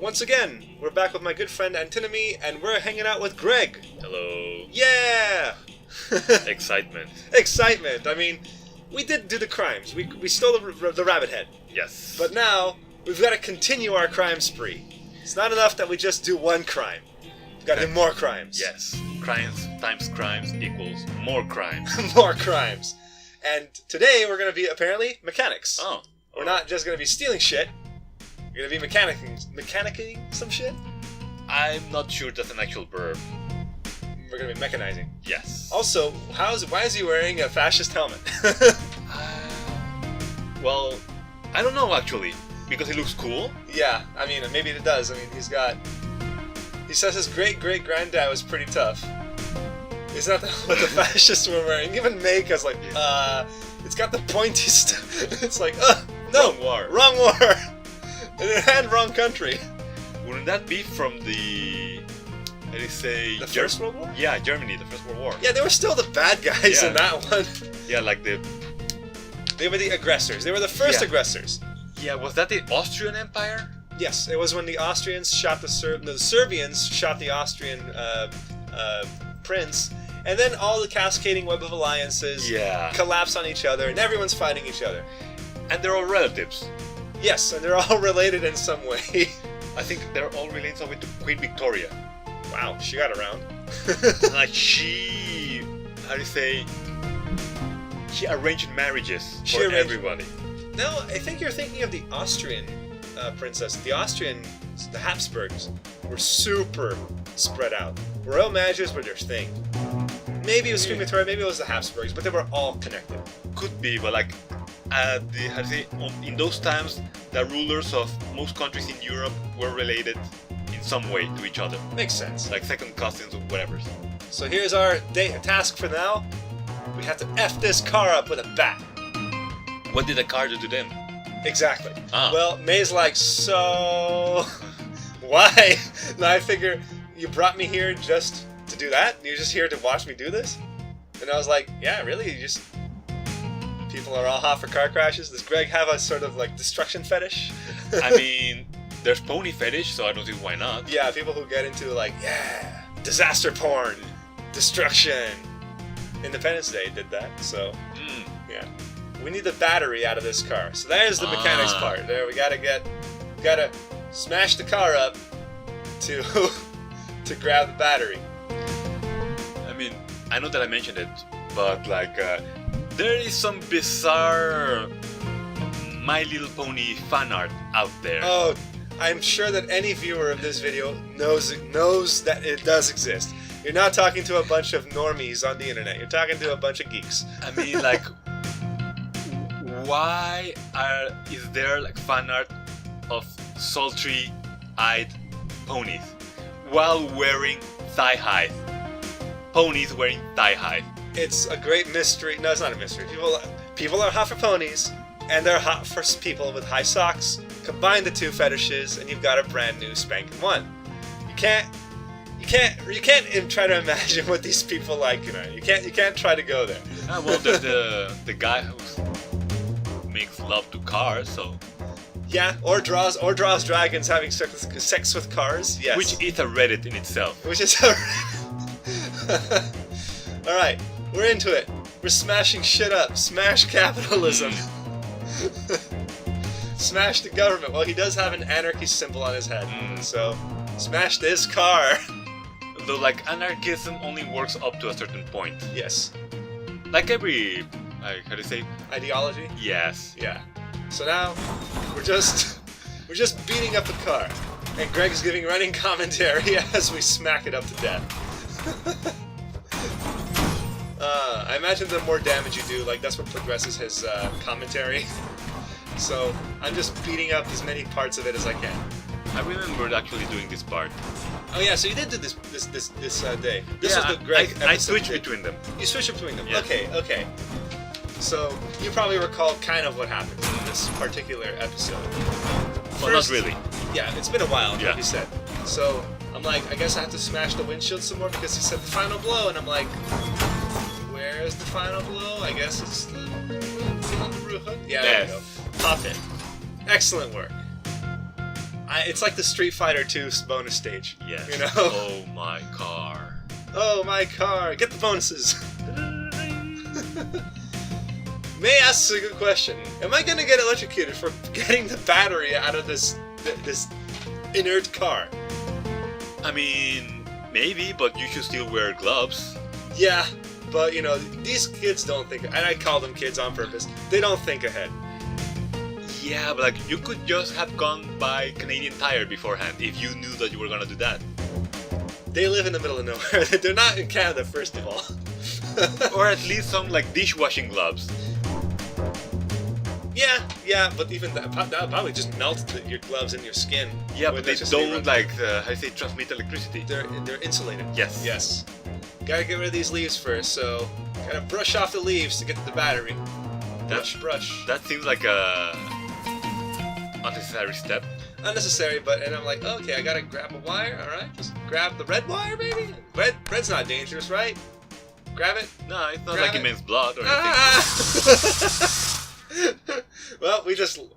Once again, we're back with my good friend Antinomy, and we're hanging out with Greg. Hello. Yeah! Excitement. Excitement. I mean, we did do the crimes. We stole the rabbit head. Yes. But now, we've got to continue our crime spree. It's not enough that we just do one crime. We've got to do more crimes. Yes. Crimes times crimes equals more crimes. More crimes. And today we're going to be, apparently, mechanics. Oh. We're not just going to be stealing shit. We're going to be mechanicking some shit. I'm not sure that's an actual verb. We're going to be mechanizing. Yes. Also, why is he wearing a fascist helmet? Well, I don't know actually. Because it looks cool. Yeah, I mean, maybe it does. I mean, he says his great-great-granddad was pretty tough. Is that what the fascists were wearing? Even Meika's like, it's got the pointy stuff. It's like, no, Wrong war. Wrong war. And wrong country. Wouldn't that be from the, how do you say? The First World War? Yeah, Germany, the First World War. Yeah, they were still the bad guys in that one. Yeah, like They were the aggressors. They were the first aggressors. Yeah, was that the Austrian Empire? Yes, it was when the Austrians shot the Serbians shot the Austrian prince, and then all the cascading web of alliances collapse on each other, and everyone's fighting each other. And they're all relatives. Yes, and they're all related in some way. I think they're all related in some way to Queen Victoria. Wow, she got around. Like she, how do you say? She arranged marriages for everybody. No, I think you're thinking of the Austrian princess. The Habsburgs were super spread out. Royal marriages were their thing. Maybe it was Queen Victoria, maybe it was the Habsburgs, but they were all connected. Could be, but like, how do you say? In those times, the rulers of most countries in Europe were related in some way to each other. Makes sense. Like second cousins or whatever. So here's our task for now. We have to F this car up with a bat. What did the car do to them? Exactly. Ah. Well, Mae's like, so why? Now I figure you brought me here just to do that? You're just here to watch me do this? And I was like, yeah, really? People are all hot for car crashes? Does Greg have a sort of like destruction fetish? I mean, there's pony fetish, so I don't see why not. Yeah, people who get into like, disaster porn, destruction. Independence Day did that, so yeah. We need the battery out of this car. So there's the mechanics part. There, we gotta smash the car up to grab the battery. I mean, I know that I mentioned it, but like, there is some bizarre My Little Pony fan art out there. Oh, I'm sure that any viewer of this video knows that it does exist. You're not talking to a bunch of normies on the internet. You're talking to a bunch of geeks. I mean, like, why is there like fan art of sultry-eyed ponies while wearing thigh-high? Ponies wearing thigh-high. It's a great mystery. No, it's not a mystery. People are hot for ponies, and they're hot for people with high socks. Combine the two fetishes, and you've got a brand new spanking one. You can't try to imagine what these people like. You can't try to go there. Well, there's the guy who makes love to cars, so yeah, or draws dragons having sex with cars. Yes, which is a Reddit in itself. Which is all right. We're into it. We're smashing shit up. Smash capitalism. Smash the government. Well, he does have an anarchy symbol on his head, so smash this car. Though, like, anarchism only works up to a certain point. Yes. Like every, how do you say? Ideology? Yes. Yeah. So now, we're just beating up the car. And Greg's giving running commentary as we smack it up to death. I imagine the more damage you do, like, that's what progresses his commentary. So, I'm just beating up as many parts of it as I can. I remembered actually doing this part. Oh yeah, so you did do this day. This was the Greg I switched between them. You switched between them. Yeah. Okay. So you probably recall kind of what happened in this particular episode. Well, not really. Yeah, it's been a while, like Yeah. you said. So I'm like, I guess I have to smash the windshield some more because he said the final blow, and I'm like, where's the final blow? I guess it's on the roof. Yeah, there we go. Pop it. Excellent work. It's like the Street Fighter 2 bonus stage. Yes. You know? Oh, my car. Oh, my car. Get the bonuses. May asks a good question. Am I going to get electrocuted for getting the battery out of this inert car? I mean, maybe, but you should still wear gloves. Yeah, but these kids don't think, and I call them kids on purpose, they don't think ahead. Yeah, but like, you could just have gone by Canadian Tire beforehand if you knew that you were gonna do that. They live in the middle of nowhere. They're not in Canada, first of all. Or at least some like dishwashing gloves. Yeah, but even that would probably just melt your gloves and your skin. Yeah, but they don't like, how do you say, transmit electricity. They're insulated. Yes. Gotta get rid of these leaves first, so gotta brush off the leaves to get to the battery. Brush. That seems like a unnecessary step. Unnecessary, and I'm like, okay, I gotta grab a wire, alright? Just grab the red wire, maybe? Red's not dangerous, right? Grab it? No, it's not like it means blood or anything. Well,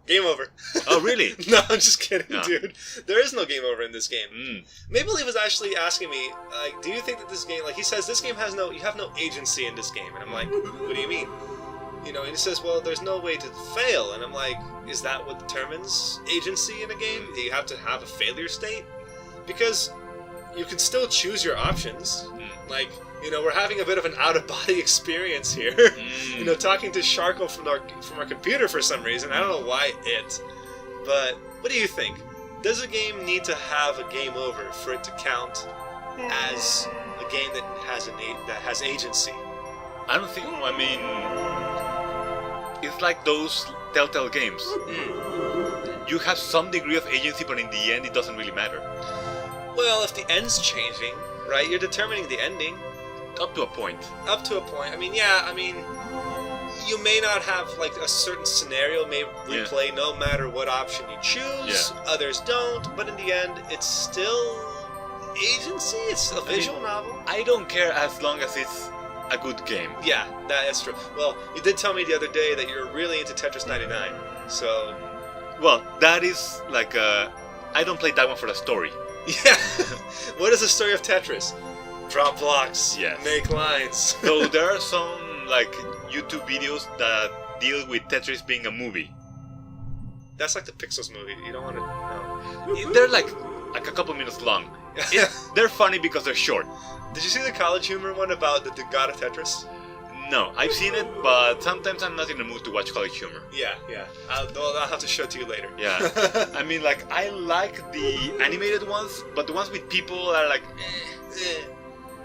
game over. Oh, really? No, I'm just kidding, No. dude. There is no game over in this game. Mm. Maple Leaf was actually asking me, like, do you think that this game, like, he says, this game you have no agency in this game. And I'm like, what do you mean? And he says, well, there's no way to fail. And I'm like, is that what determines agency in a game? Do you have to have a failure state? Because you can still choose your options. Like, we're having a bit of an out-of-body experience here. Talking to Sharko from our computer for some reason. I don't know why but what do you think? Does a game need to have a game over for it to count as a game that has agency? I don't think. I mean, it's like those Telltale games. You have some degree of agency, but in the end, it doesn't really matter. Well, if the end's changing, right? You're determining the ending. Up to a point. You may not have, like, a certain scenario may replay no matter what option you choose. Yeah. Others don't, but in the end, it's still agency. It's a visual novel. I don't care as long as it's a good game. Yeah, that's true. Well, you did tell me the other day that you're really into Tetris 99, so... Well, that is like I don't play that one for the story. Yeah. What is the story of Tetris? Drop blocks. Yes. Make lines. So there are some like YouTube videos that deal with Tetris being a movie. That's like the Pixels movie. You don't want to know. They're like a couple minutes long. They're funny because they're short. Did you see the college humor one about the god of Tetris? No, I've seen it, but sometimes I'm not in the mood to watch college humor. Yeah. I'll have to show it to you later. Yeah. I mean, like, I like the animated ones, but the ones with people are like,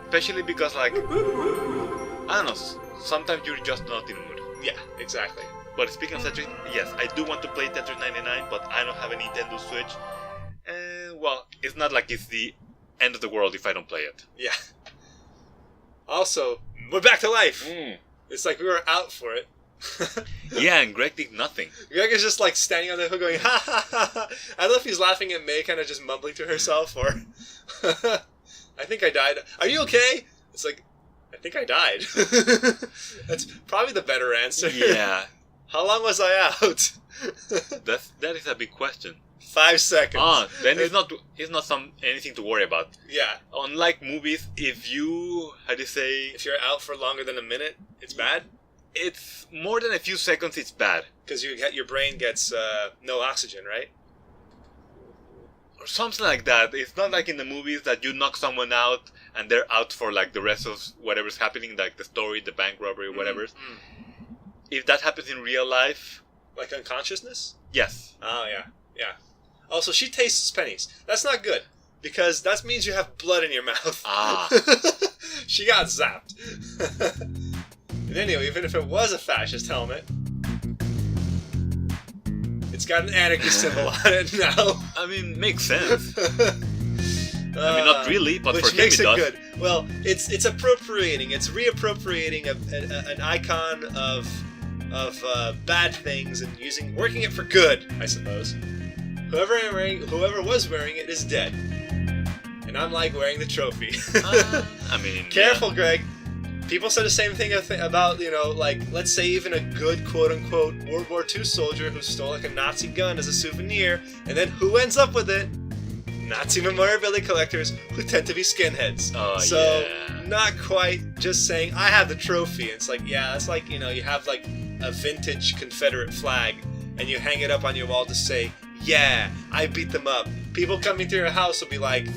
especially because, like, I don't know, sometimes you're just not in the mood. Yeah, exactly. But speaking of Tetris, yes, I do want to play Tetris 99, but I don't have a Nintendo Switch. And, well, it's not like it's the end of the world if I don't play it. Yeah. Also, we're back to life. It's like we were out for it. Yeah, and Greg did nothing. Greg is just like standing on the hook going, ha ha ha ha. I don't know if he's laughing at May kind of just mumbling to herself or... I think I died. Are you okay? It's like, I think I died. That's probably the better answer. Yeah. How long was I out? That is a big question. 5 seconds. Then it's not anything to worry about. Yeah. Unlike movies, if you, if you're out for longer than a minute, it's bad? It's more than a few seconds, it's bad. Because your brain gets no oxygen, right? Or something like that. It's not like in the movies that you knock someone out and they're out for like the rest of whatever's happening, like the story, the bank robbery, whatever. If that happens in real life... Like unconsciousness? Yes. Oh, yeah. Also, she tastes pennies. That's not good, because that means you have blood in your mouth. She got zapped. And anyway, even if it was a fascist helmet, it's got an anarchy symbol on it now. I mean, makes sense. I mean, not really, but for him makes it does. Good. Well, it's appropriating. It's reappropriating an icon of bad things and working it for good, I suppose. Whoever was wearing it is dead, and I'm like wearing the trophy. I mean, careful, Greg. People said the same thing about, like, let's say even a good quote-unquote World War II soldier who stole, like, a Nazi gun as a souvenir, and then who ends up with it? Nazi memorabilia collectors who tend to be skinheads. Oh, so, yeah. not quite just saying, I have the trophy. It's like, yeah, it's like, you have, like, a vintage Confederate flag, and you hang it up on your wall to say, yeah, I beat them up. People coming to your house will be like,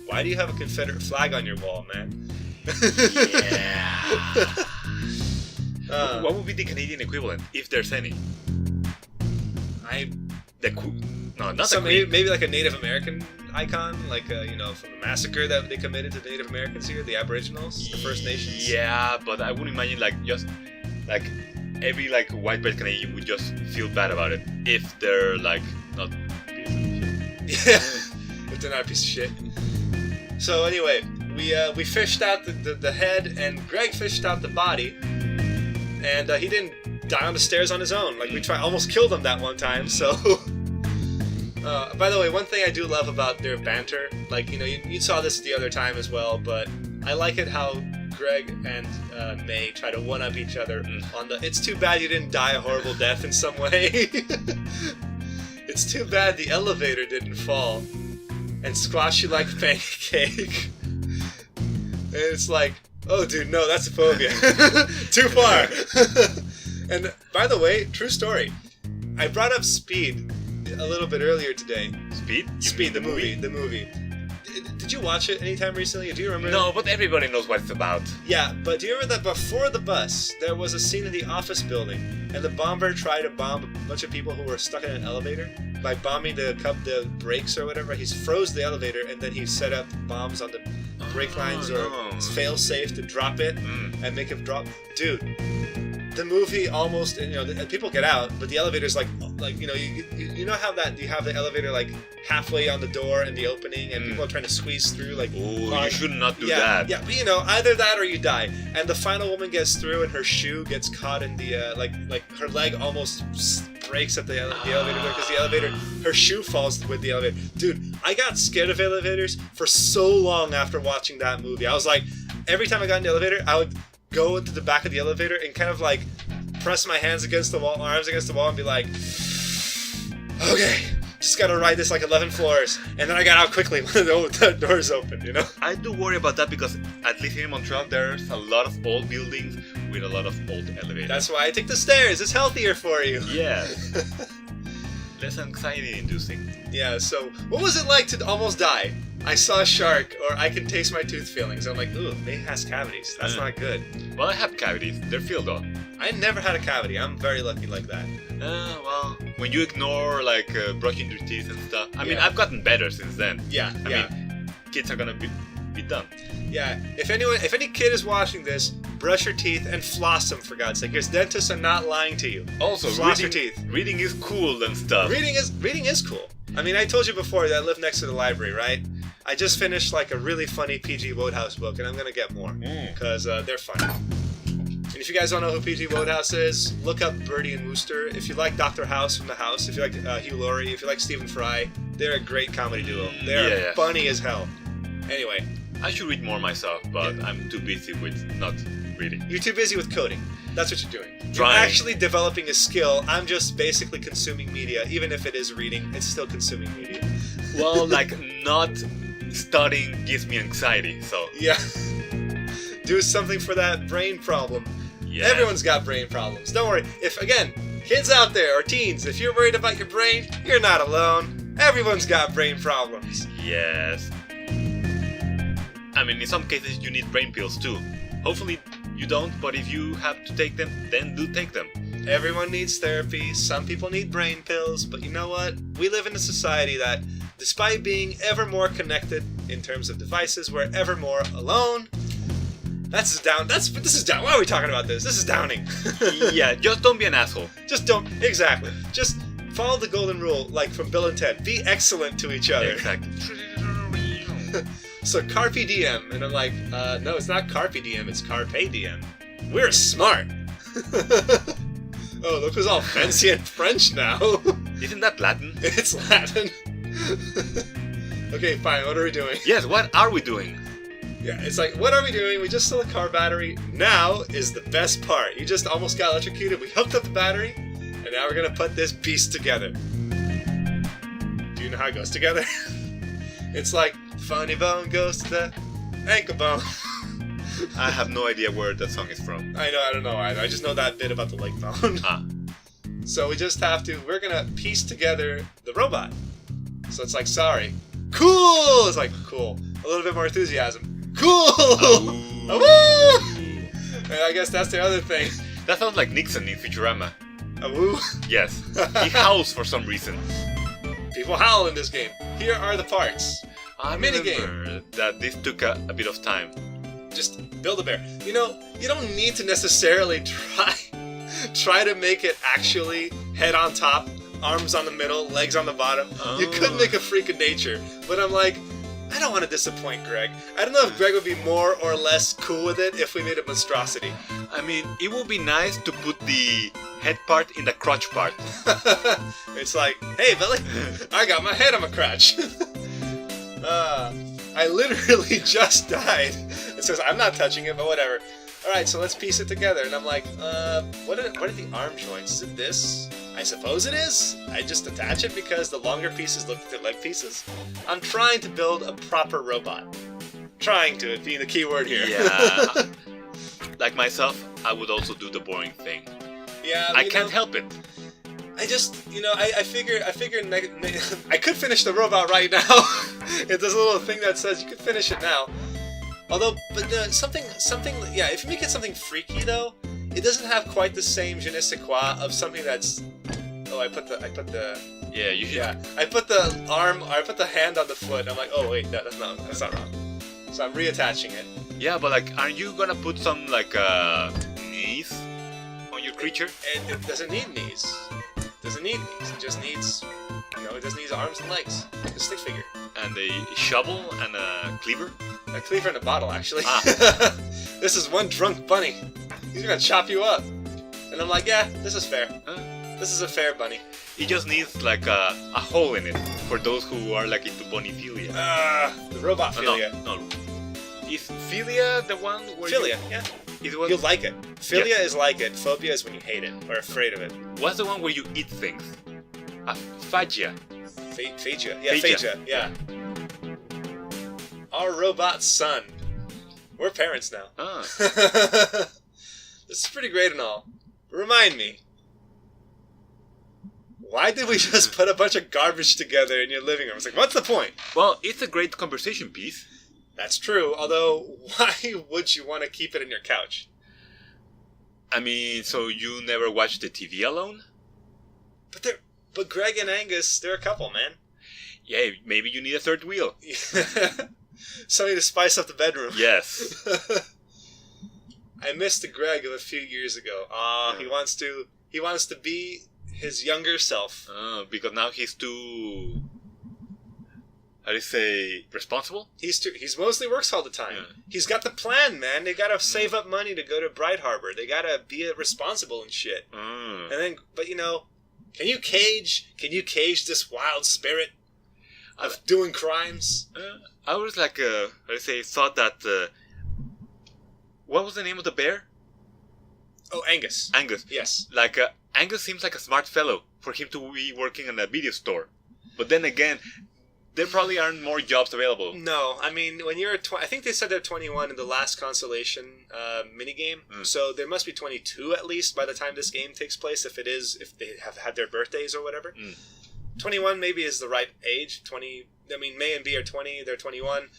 why do you have a Confederate flag on your wall, man? Yeah. What would be the Canadian equivalent, if there's any? Maybe like a Native American icon, like from the massacre that they committed to the Native Americans here, the Aboriginals, the First Nations. Yeah, but I would imagine just every white bread Canadian would just feel bad about it if they're not a piece of shit. Yeah, if they're not a piece of shit. So anyway, we fished out the head, and Greg fished out the body, and he didn't die on the stairs on his own. Like, we almost killed him that one time. So, by the way, one thing I do love about their banter, like, you saw this the other time as well, but I like it how Greg and Mae try to one-up each other on the, it's too bad you didn't die a horrible death in some way. It's too bad the elevator didn't fall and squash you like a pancake. And it's like, oh, dude, no, that's a phobia. Too far. And by the way, true story. I brought up Speed a little bit earlier today. Speed, the movie. Did you watch it anytime recently? Do you remember? No, but everybody knows what it's about. Yeah, but do you remember that before the bus, there was a scene in the office building, and the bomber tried to bomb a bunch of people who were stuck in an elevator by bombing the brakes or whatever. He froze the elevator, and then he set up bombs on the brake lines or fail safe to drop it and make it drop. Dude, the movie almost, people get out, but the elevator's you know how that you have the elevator like halfway on the door in the opening, and people are trying to squeeze through you should not do that. Yeah, but either that or you die. And the final woman gets through, and her shoe gets caught in the like her leg almost breaks at the elevator door because the elevator, her shoe falls with the elevator. Dude, I got scared of elevators for so long after watching that movie. I was like, every time I got in the elevator, I would go into the back of the elevator and kind of like press my hands against the wall, arms against the wall, and be like, okay, just gotta ride this 11 floors. And then I got out quickly when the doors opened, I do worry about that because at least here in Montreal, there's a lot of old buildings with a lot of old elevators. That's why I take the stairs. It's healthier for you. Yeah. Less anxiety-inducing. Yeah, so what was it like to almost die? I saw a shark, or I can taste my tooth feelings. I'm like, ooh, Mae has cavities. That's not good. Well, I have cavities. They're filled up. I never had a cavity. I'm very lucky like that. Well, when you ignore brushing your teeth and stuff. I mean, I've gotten better since then. Yeah, I mean, kids are gonna be dumb. Yeah, if any kid is watching this, brush your teeth and floss them, for God's sake. Because dentists are not lying to you. Also, floss your teeth. Reading is cool and stuff. Reading is cool. I mean, I told you before that I live next to the library, right? I just finished a really funny P.G. Wodehouse book, and I'm gonna get more because they're funny. And if you guys don't know who P.G. Wodehouse is, look up Bertie and Wooster. If you like Dr. House from The House, if you like Hugh Laurie, if you like Stephen Fry, they're a great comedy duo. They're funny as hell. Anyway, I should read more myself, but I'm too busy with not reading. You're too busy with coding. That's what you're doing. Trying. You're actually developing a skill. I'm just basically consuming media. Even if it is reading, it's still consuming media. Well, not studying gives me anxiety, so... Yeah. Do something for that brain problem. Yeah. Everyone's got brain problems. Don't worry. If, again, kids out there or teens, if you're worried about your brain, you're not alone. Everyone's got brain problems. Yes. I mean, in some cases you need brain pills too. Hopefully you don't, but if you have to take them, then do take them. Everyone needs therapy. Some people need brain pills, but you know what? We live in a society that, despite being ever more connected in terms of devices, we're ever more alone. This is down. Why are we talking about this? This is downing. Yeah, just don't be an asshole. Just don't. Exactly. Just follow the golden rule, like from Bill and Ted. Be excellent to each other. Exactly. So Carpe Diem, and I'm like, no, it's not Carpe Diem, it's Carpe Diem. We're smart. Oh, look who's all fancy and French now. Isn't that Latin? It's Latin. Okay, fine, what are we doing? Yes, what are we doing? Yeah, it's like, what are we doing? We just stole a car battery. Now is the best part. You just almost got electrocuted. We hooked up the battery, and now we're gonna put this beast together. Do you know how it goes together? It's like, funny bone goes to the ankle bone. I have no idea where that song is from. I don't know either. I just know that bit about the leg bone. So we just have to, we're gonna piece together the robot. So it's like, sorry. Cool! It's like, cool. A little bit more enthusiasm. Cool! Awoo! And I guess that's the other thing. That sounds like Nixon in Futurama. Awoo? Yes. He howls for some reason. People howl in this game. Here are the parts. I remember that this took a bit of time. Just build a bear. You know, you don't need to necessarily try to make it actually head on top, arms on the middle, legs on the bottom. Oh. You could make a freak of nature, but I'm like, I don't want to disappoint Greg. I don't know if Greg would be more or less cool with it if we made a monstrosity. I mean, it would be nice to put the head part in the crotch part. It's like, hey Billy, I got my head on my crotch. I literally just died. It says I'm not touching it, but whatever. Alright, so let's piece it together. And I'm like, what are the arm joints? Is it this? I suppose it is. I just attach it because the longer pieces look like the leg pieces. I'm trying to build a proper robot. Trying to, it being the key word here. Yeah. Like myself, I would also do the boring thing. Yeah, I can't help it. I just, I figure I could finish the robot right now. It does a little thing that says you could finish it now. Although, but something, yeah, if you make it something freaky though, it doesn't have quite the same je ne sais quoi of something that's. Oh, I put the. Yeah, you should. Yeah, I put the arm, or I put the hand on the foot. I'm like, oh wait, that's not wrong. So I'm reattaching it. Yeah, but like, are you gonna put some like knees on your creature? It doesn't need knees. It doesn't need knees. It just needs, it just needs arms and legs, like a stick figure. And a shovel and a cleaver. A cleaver in a bottle, actually. This is one drunk bunny. He's gonna chop you up. And I'm like, yeah, this is fair. This is a fair bunny. It just needs like a hole in it for those who are like into bunnyphilia. The robot philia. No. Is philia the one where philia, yeah. You'll like it. Philia is like it. Phobia is when you hate it or afraid of it. What's the one where you eat things? Phagia. Phagia. Yeah, phagia. Yeah. Our robot son. We're parents now. This is pretty great and all. But remind me, why did we just put a bunch of garbage together in your living room? It's like, what's the point? Well, it's a great conversation piece. That's true, although why would you want to keep it in your couch? I mean, so you never watch the TV alone? But Greg and Angus, they're a couple, man. Yeah, maybe you need a third wheel. Something to spice up the bedroom. Yes. I missed the Greg of a few years ago. He wants to be his younger self. Because now he's too, how do you say, responsible? He's mostly works all the time. Yeah. He's got the plan, man. They gotta save up money to go to Bright Harbor. They gotta be responsible and shit. And then, but can you cage this wild spirit of doing crimes? I was like, thought that. What was the name of the bear? Oh, Angus. Angus. Yes. Like, Angus seems like a smart fellow for him to be working in a video store. But then again, there probably aren't more jobs available. No, I mean, when you're I think they said they're 21 in the last Consolation minigame. So there must be 22 at least by the time this game takes place, if they have had their birthdays or whatever. 21 maybe is the right age. 20. I mean, Mae and B are 20. They're 21.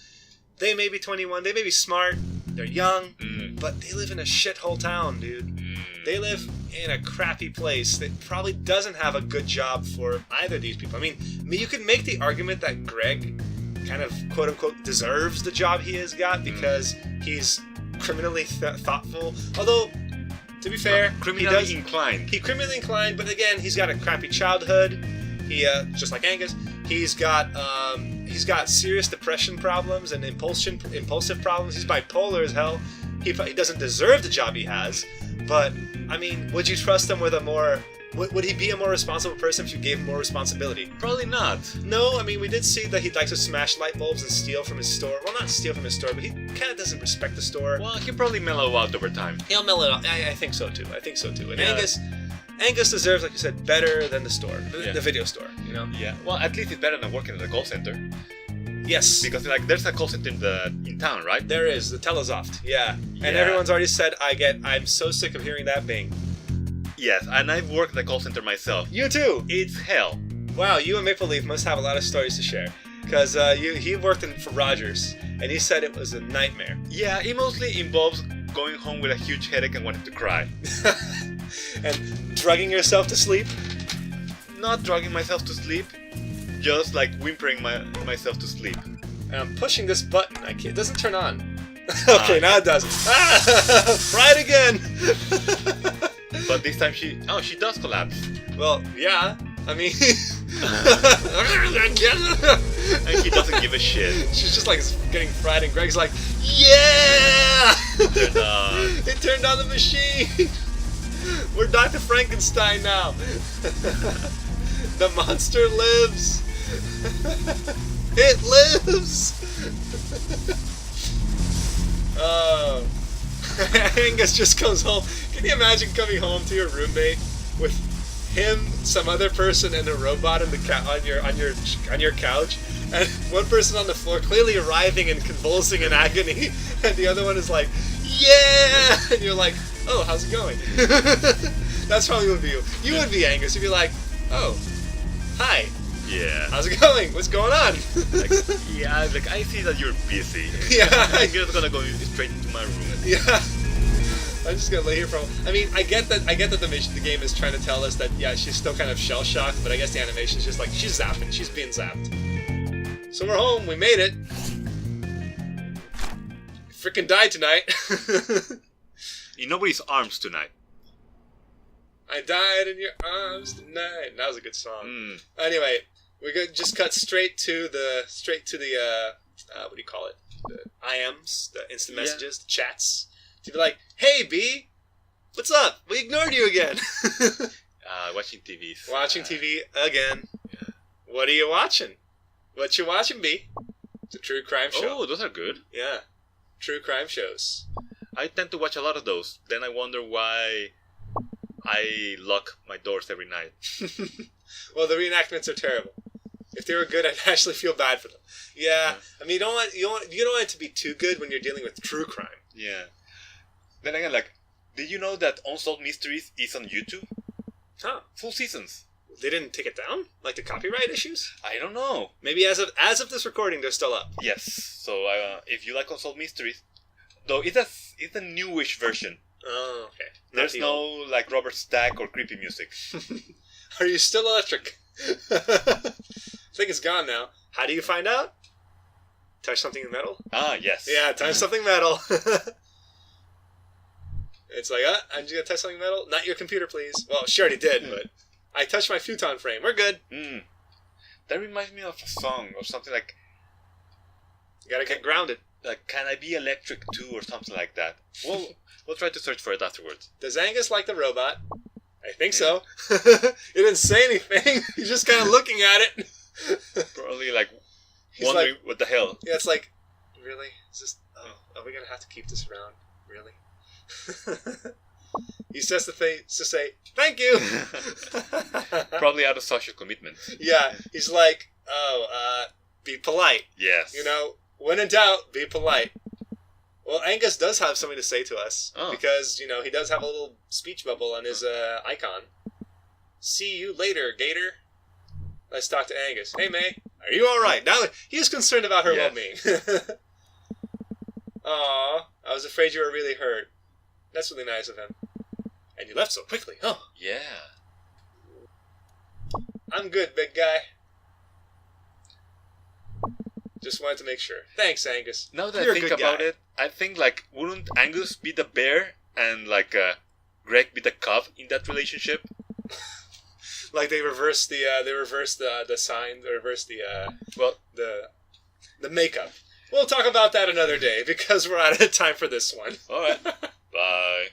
They may be 21. They may be smart. They're young. But they live in a shithole town, dude. They live in a crappy place that probably doesn't have a good job for either of these people. I mean, you could make the argument that Greg kind of, quote-unquote, deserves the job he has got because he's criminally thoughtful. Although, to be fair, criminally inclined. He's criminally inclined, but again, he's got a crappy childhood. He, just like Angus, he's got serious depression problems and impulsive problems. He's bipolar as hell. He doesn't deserve the job he has. But I mean, would you trust him with a more Would he be a more responsible person if you gave him more responsibility? Probably not. No, I mean, we did see that he likes to smash light bulbs and steal from his store. Well, not steal from his store, but he kind of doesn't respect the store. Well, he'll probably mellow out over time. He'll mellow out. I think so too. And Yeah. Angus deserves, like you said, better than the store, the video store. You know? Yeah. Well, at least it's better than working at a call center. Yes. Because like there's a call center in town, right? There is the Telesoft. Yeah. Yeah. And everyone's already said I'm so sick of hearing that bing. Yes, and I've worked at a call center myself. You too. It's hell. Wow, you and Maple Leaf must have a lot of stories to share. Because he worked for Rogers, and he said it was a nightmare. Yeah, it mostly involves going home with a huge headache and wanting to cry. And drugging yourself to sleep? Not drugging myself to sleep, just like whimpering myself to sleep. And I'm pushing this button. It doesn't turn on. Okay, now it does. Try it again. But this time she does collapse. Well, yeah. I mean, and he doesn't give a shit. She's just like getting fried, and Greg's like, yeah! It turned on the machine. We're Dr. Frankenstein now. The monster lives. It lives. Oh. Angus just comes home. Can you imagine coming home to your roommate with him, some other person, and a robot on your couch, and one person on the floor clearly writhing and convulsing in agony, and the other one is like, yeah, and you're like, oh, how's it going? That's probably what you. You would be Angus. You'd be like, oh, hi. Yeah. How's it going? What's going on? Like I see that you're busy. Yeah. I'm just gonna go straight into my room. Yeah. I'm just gonna lay here for. I mean, I get that the game is trying to tell us that she's still kind of shell shocked, but I guess the animation's just like she's zapping, she's being zapped. So we're home. We made it. Freaking died tonight. In nobody's arms tonight. I died in your arms tonight. That was a good song. Anyway, we just cut straight to the what do you call it? The IMs, the instant messages, the chats. To be like, hey B, what's up? We ignored you again. Watching TV. Watching TV again. Yeah. What are you watching? What you watching, B? It's a true crime show. Oh, those are good. Yeah, true crime shows. I tend to watch a lot of those. Then I wonder why I lock my doors every night. Well, the reenactments are terrible. If they were good, I'd actually feel bad for them. Yeah. I mean, you don't want it to be too good when you're dealing with true crime. Yeah. Then again, like, did you know that Unsolved Mysteries is on YouTube? Huh. Full seasons. They didn't take it down? Like the copyright issues? I don't know. Maybe as of this recording, they're still up. Yes. So if you like Unsolved Mysteries, though it's a newish version. Oh, okay. There's no like Robert Stack or creepy music. Are you still electric? I think it's gone now. How do you find out? Touch something metal? Ah, yes. Yeah, touch something metal. It's like, I'm just gonna touch something metal. Not your computer, please. Well, she already did, but I touched my futon frame. We're good. That reminds me of a song or something like. You gotta get grounded. Like, can I be electric too, or something like that? We'll try to search for it afterwards. Does Angus like the robot? I think so. He didn't say anything. He's just kind of looking at it. Probably like wondering like, what the hell. Yeah, it's like, really? Is this? Oh, are we gonna have to keep this around? Really? He says to say, thank you. Probably out of social commitment. Yeah, he's like, be polite. Yes. You know, when in doubt, be polite. Well, Angus does have something to say to us because he does have a little speech bubble on his icon. See you later, Gator. Let's talk to Angus. Hey, Mae, are you all right? Now he's concerned about her well-being. Aw, I was afraid you were really hurt. That's really nice of him. And you left so quickly, huh? Yeah. I'm good, big guy. Just wanted to make sure. Thanks, Angus. Now that I think about it, I think, like, wouldn't Angus be the bear and, like, Gregg be the cub in that relationship? Like they reversed the sign, they reversed the makeup. We'll talk about that another day because we're out of time for this one. All right. Bye.